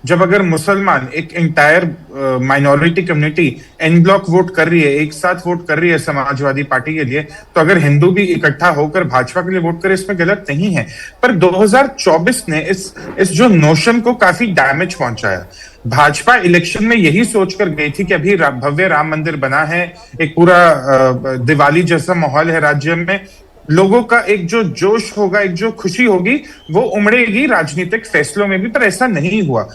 जब अगर मुसलमान एक entire minority community en bloc vote कर रही है, एक साथ वोट कर रही है समाजवादी पार्टी के लिए, तो अगर हिंदू भी इकट्ठा होकर भाजपा के लिए वोट करे, इसमें गलत नहीं है। पर 2024 ने इस जो नोशन को काफी डैमेज पहुंचाया। भाजपा इलेक्शन में यही सोचकर गई थी कि अभी भव्य राम मंदिर बना है, एक पूरा दिवाली जैसा माहौल है राज्य में, लोगों का एक जो जोश होगा, एक जो खुशी होगी, वो उमड़ेगी राजनीतिक फैसलों में भी। पर ऐसा नहीं हुआ।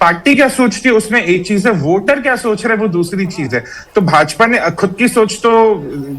पार्टी क्या सोचती है उसमें एक चीज है, वोटर क्या सोच रहे हैं वो दूसरी चीज है। तो भाजपा ने खुद की सोच तो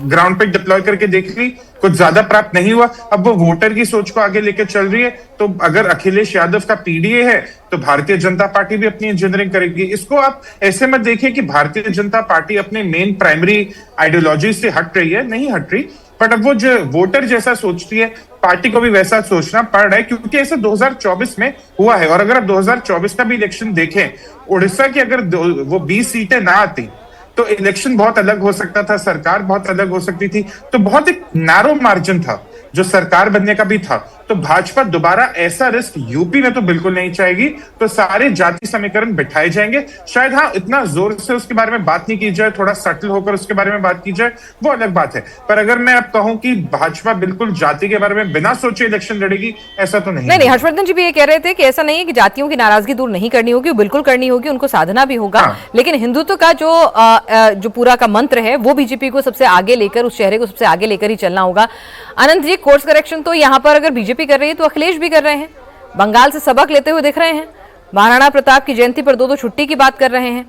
ग्राउंड पे डिप्लॉय करके देख ली, कुछ ज्यादा प्राप्त नहीं हुआ। अब वो वोटर की सोच को आगे लेकर चल रही है। तो अगर अखिलेश यादव का पीडीए है, तो भारतीय जनता पार्टी भी अपनी इंजीनियरिंग करेगी। इसको आप ऐसे मत देखिए कि भारतीय जनता पार्टी अपने मेन प्राइमरी आइडियोलॉजी से हट रही है, नहीं हट रही। बट अब वो जो वोटर जैसा सोचती है, पार्टी को भी वैसा सोचना पड़ रहा है, क्योंकि ऐसा 2024 में हुआ है। और अगर आप 2024 का भी इलेक्शन देखें, उड़ीसा की अगर वो 20 सीटें ना आती तो इलेक्शन बहुत अलग हो सकता था, सरकार बहुत अलग हो सकती थी। तो बहुत एक नैरो मार्जिन था जो सरकार बनने का भी था। तो भाजपा दोबारा ऐसा रिस्क यूपी में तो बिल्कुल नहीं चाहेगी। तो सारे जाति समीकरण बिठाए जाएंगे। शायद हाँ, इतना जोर से उसके बारे में बात नहीं की जाए, थोड़ा सटल होकर उसके बारे में बात की जाए, वो अलग बात है। पर अगर मैं अब कहूं कि भाजपा बिल्कुल जाति के बारे में बिना सोचे इलेक्शन लड़ेगी, ऐसा तो नहीं। नहीं, हर्षवर्धन जी भी ये कह रहे थे कि ऐसा नहीं है कि जातियों की नाराजगी दूर नहीं करनी होगी, बिल्कुल करनी होगी, उनको साधना भी होगा। हाँ। लेकिन हिंदुत्व का जो पूरा का मंत्र है वो बीजेपी को सबसे आगे लेकर, उस चेहरे को सबसे आगे लेकर ही चलना होगा। अनंत जी, कोर्स करेक्शन तो यहाँ पर अगर बीजेपी कर रही है तो अखिलेश भी कर रहे हैं, बंगाल से सबक लेते हुए दिख रहे हैं, महाराणा प्रताप की जयंती पर 2-2 छुट्टी की बात कर रहे हैं,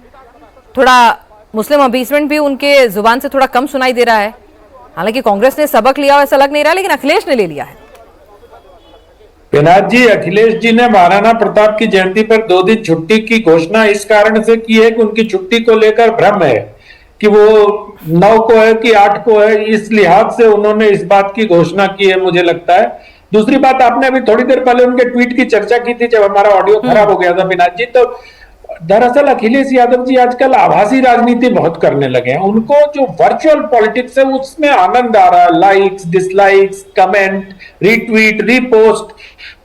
थोड़ा मुस्लिम अपीसमेंट भी उनके जुबान से थोड़ा कम सुनाई दे रहा है। हालांकि कांग्रेस ने सबक लिया ऐसा लग नहीं रहा, लेकिन अखिलेश ने ले लिया है। विनाथ जी, अखिलेश जी ने महाराणा प्रताप की जयंती पर 2 दिन छुट्टी की घोषणा इस कारण से की है कि उनकी छुट्टी को लेकर भ्रम है कि वो 9 को है कि 8 को है। इस लिहाज से उन्होंने इस बात की घोषणा की है, मुझे लगता है। दूसरी बात, आपने अभी थोड़ी देर पहले उनके ट्वीट की चर्चा की थी जब हमारा ऑडियो खराब हो गया था विनाथ जी। तो दरअसल अखिलेश यादव जी आजकल आभासी राजनीति बहुत करने लगे हैं। उनको जो वर्चुअल पॉलिटिक्स है उसमें आनंद आ रहा है, likes, dislikes, comment, retweet, repost.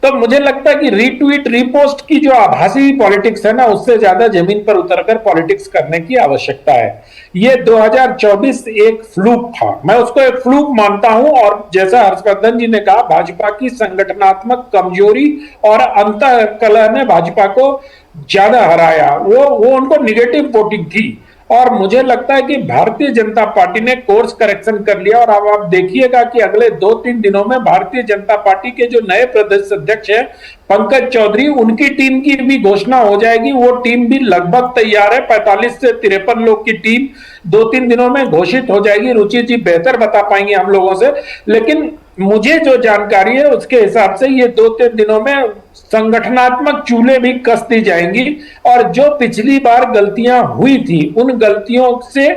तो मुझे लगता है कि रीट्वीट, रीपोस्ट की जो आभासी पॉलिटिक्स है ना, उससे ज्यादा जमीन पर उतरकर पॉलिटिक्स करने की आवश्यकता है। ये 2024 एक फ्लूक था, मैं उसको एक फ्लूक मानता हूं। और जैसा हर्षवर्धन जी ने कहा, भाजपा की संगठनात्मक कमजोरी और अंतःकलह ने भाजपा को ज्यादा हराया। वो उनको निगेटिव वोटिंग थी। और मुझे लगता है कि भारतीय जनता पार्टी ने कोर्स करेक्शन कर लिया। और अब आप देखिएगा कि अगले 2-3 दिनों में भारतीय जनता पार्टी के जो नए प्रदेश अध्यक्ष हैं पंकज चौधरी, उनकी टीम की भी घोषणा हो जाएगी। वो टीम भी लगभग तैयार है, 45 से 53 लोग की टीम 2-3 दिनों में घोषित हो जाएगी। रुचि जी बेहतर बता पाएंगे हम लोगों से, लेकिन मुझे जो जानकारी है उसके हिसाब से ये 2-3 दिनों में संगठनात्मक चूल्हे भी कस दी जाएंगी। और जो पिछली बार गलतियां हुई थी, उन गलतियों से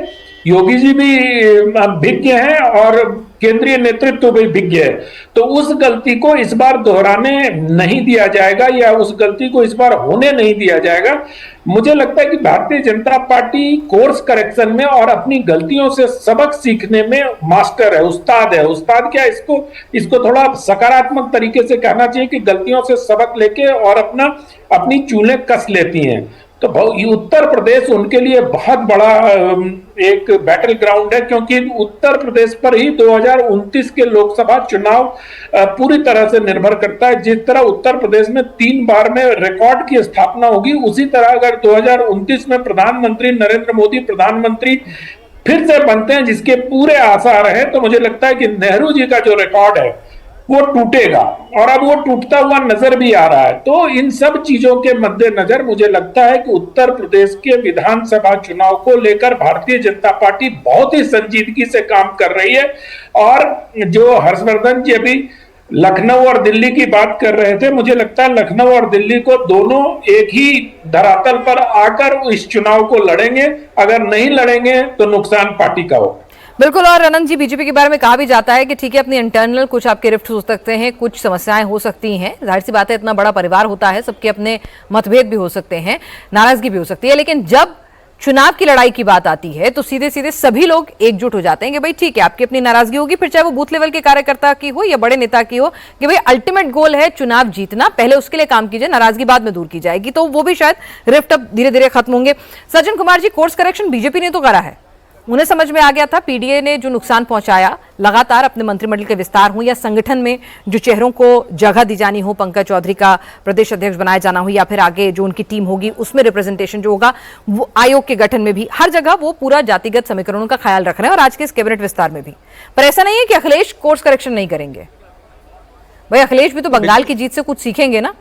योगी जी भी भिज्ञ हैं और केंद्रीय नेतृत्व भी भिज्ञ है। तो उस गलती को इस बार दोहराने नहीं दिया जाएगा, या उस गलती को इस बार होने नहीं दिया जाएगा। मुझे लगता है कि Bharatiya Janata party course correction में और अपनी गलतियों से सबक सीखने में मास्टर है, उस्ताद है। उस्ताद क्या, इसको थोड़ा सकारात्मक तरीके से कहना चाहिए कि गलतियों से सबक लेके और अपनी चूल्हे कस लेती हैं। तो उत्तर प्रदेश उनके लिए बहुत बड़ा एक बैटल ग्राउंड है, क्योंकि उत्तर प्रदेश पर ही 2029 के लोकसभा चुनाव पूरी तरह से निर्भर करता है। जिस तरह उत्तर प्रदेश में 3 बार में रिकॉर्ड की स्थापना होगी, उसी तरह अगर 2029 में प्रधानमंत्री नरेंद्र मोदी प्रधानमंत्री फिर से बनते हैं, जिसके पूरे आसार हैं, तो मुझे लगता है कि नेहरू जी का जो रिकॉर्ड है वो टूटेगा। और अब वो टूटता हुआ नजर भी आ रहा है। तो इन सब चीजों के मद्देनजर मुझे लगता है कि उत्तर प्रदेश के विधानसभा चुनाव को लेकर भारतीय जनता पार्टी बहुत ही संजीदगी से काम कर रही है। और जो हर्षवर्धन जी अभी लखनऊ और दिल्ली की बात कर रहे थे, मुझे लगता है लखनऊ और दिल्ली को दोनों एक ही धरातल पर आकर इस चुनाव को लड़ेंगे। अगर नहीं लड़ेंगे तो नुकसान पार्टी का होगा। बिल्कुल। और अनंत जी, बीजेपी के बारे में कहा भी जाता है कि ठीक है, अपनी इंटरनल कुछ आपके रिफ्ट हो सकते हैं, कुछ समस्याएं हो सकती हैं, जाहिर सी बात है, इतना बड़ा परिवार होता है, सबके अपने मतभेद भी हो सकते हैं, नाराजगी भी हो सकती है। लेकिन जब चुनाव की लड़ाई की बात आती है तो सीधे सीधे सभी लोग एकजुट हो जाते हैं कि भाई ठीक है, आपकी अपनी नाराजगी होगी, फिर चाहे वो बूथ लेवल के कार्यकर्ता की हो या बड़े नेता की हो, कि भाई अल्टीमेट गोल है चुनाव जीतना, पहले उसके लिए काम कीजिए, नाराजगी बाद में दूर की जाएगी। तो वो भी शायद रिफ्ट अब धीरे धीरे खत्म होंगे। Sajjan Kumar ji, course correction BJP ने तो करा है, उन्हें समझ में आ गया था पीडीए ने जो नुकसान पहुंचाया, लगातार अपने मंत्रिमंडल के विस्तार हो या संगठन में जो चेहरों को जगह दी जानी हो, पंकज चौधरी का प्रदेश अध्यक्ष बनाया जाना हो या फिर आगे जो उनकी टीम होगी उसमें रिप्रेजेंटेशन जो होगा, वो आयोग के गठन में भी हर जगह वो पूरा जातिगत समीकरणों का ख्याल रख रहे हैं और आज के इस कैबिनेट विस्तार में भी। पर ऐसा नहीं है कि अखिलेश कोर्स करेक्शन नहीं करेंगे। भाई अखिलेश भी तो बंगाल की जीत से कुछ सीखेंगे ना।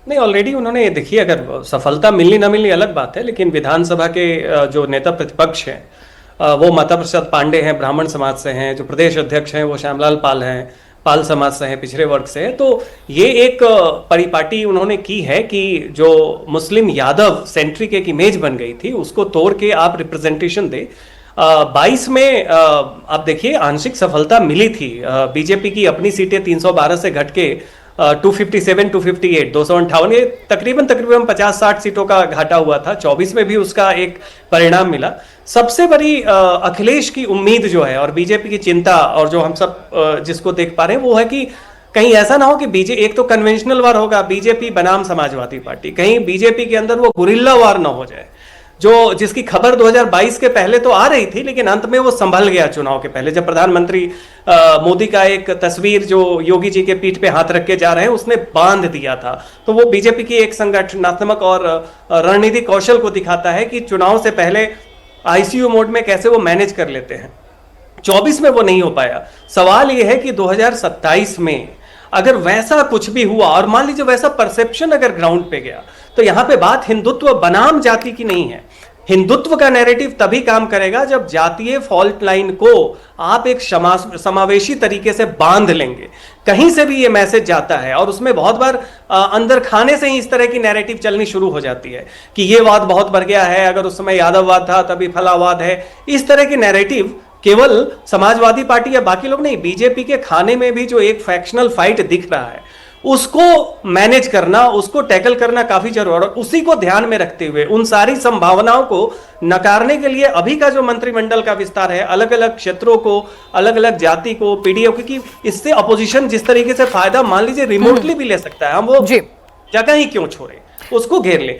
नहीं, ऑलरेडी उन्होंने, देखिए, अगर सफलता मिलनी ना मिलनी अलग बात है, लेकिन विधानसभा के जो नेता प्रतिपक्ष हैं वो माता प्रसाद पांडे हैं, ब्राह्मण समाज से हैं, जो प्रदेश अध्यक्ष हैं वो श्यामलाल पाल हैं, पाल समाज से हैं, पिछड़े वर्ग से हैं। तो ये एक परिपाटी उन्होंने की है कि जो मुस्लिम यादव सेंट्रिक एक इमेज बन गई थी उसको तोड़ के आप रिप्रेजेंटेशन दे। 22 में आप देखिए आंशिक सफलता मिली थी, बीजेपी की अपनी सीटें 312 से घट के 257, 258, 258, ये तकरीबन 50-60 सीटों का घाटा हुआ था। 24 में भी उसका एक परिणाम मिला। सबसे बड़ी अखिलेश की उम्मीद जो है और बीजेपी की चिंता और जो हम सब जिसको देख पा रहे हैं वो है कि कहीं ऐसा ना हो कि एक तो कन्वेंशनल वार होगा बीजेपी बनाम समाजवादी पार्टी, कहीं बीजेपी के अंदर वो गुरिल्ला वार ना हो जाए, जो जिसकी खबर 2022 के पहले तो आ रही थी लेकिन अंत में वो संभल गया चुनाव के पहले, जब प्रधानमंत्री मोदी का एक तस्वीर जो योगी जी के पीठ पे हाथ रख के जा रहे हैं उसने बांध दिया था। तो वो बीजेपी की एक संगठनात्मक और रणनीतिक कौशल को दिखाता है कि चुनाव से पहले आईसीयू मोड में कैसे वो मैनेज कर लेते हैं। 24 में वो नहीं हो पाया। सवाल ये है कि 2027 में अगर वैसा कुछ भी हुआ और मान लीजिए वैसा परसेप्शन अगर ग्राउंड पे गया, तो यहां पे बात हिंदुत्व बनाम जाति की नहीं है। हिंदुत्व का नैरेटिव तभी काम करेगा जब जातीय फॉल्ट लाइन को आप एक समावेशी तरीके से बांध लेंगे। कहीं से भी ये मैसेज जाता है और उसमें बहुत बार अंदर खाने से ही इस तरह की नैरेटिव चलनी शुरू हो जाती है कि ये वाद बहुत बढ़ गया है, अगर उस समय यादववाद था तभी फलावाद है। इस तरह की नैरेटिव केवल समाजवादी पार्टी या बाकी लोग नहीं, बीजेपी के खाने में भी जो एक फैक्शनल फाइट दिख रहा है उसको मैनेज करना, उसको टैकल करना काफी जरूरी है। और उसी को ध्यान में रखते हुए उन सारी संभावनाओं को नकारने के लिए अभी का जो मंत्रिमंडल का विस्तार है, अलग अलग क्षेत्रों को, अलग अलग जाति को, पीडीओ, क्योंकि इससे अपोजिशन जिस तरीके से फायदा मान लीजिए रिमोटली भी ले सकता है, हम वो जगह ही क्यों छोड़े, उसको घेर ले।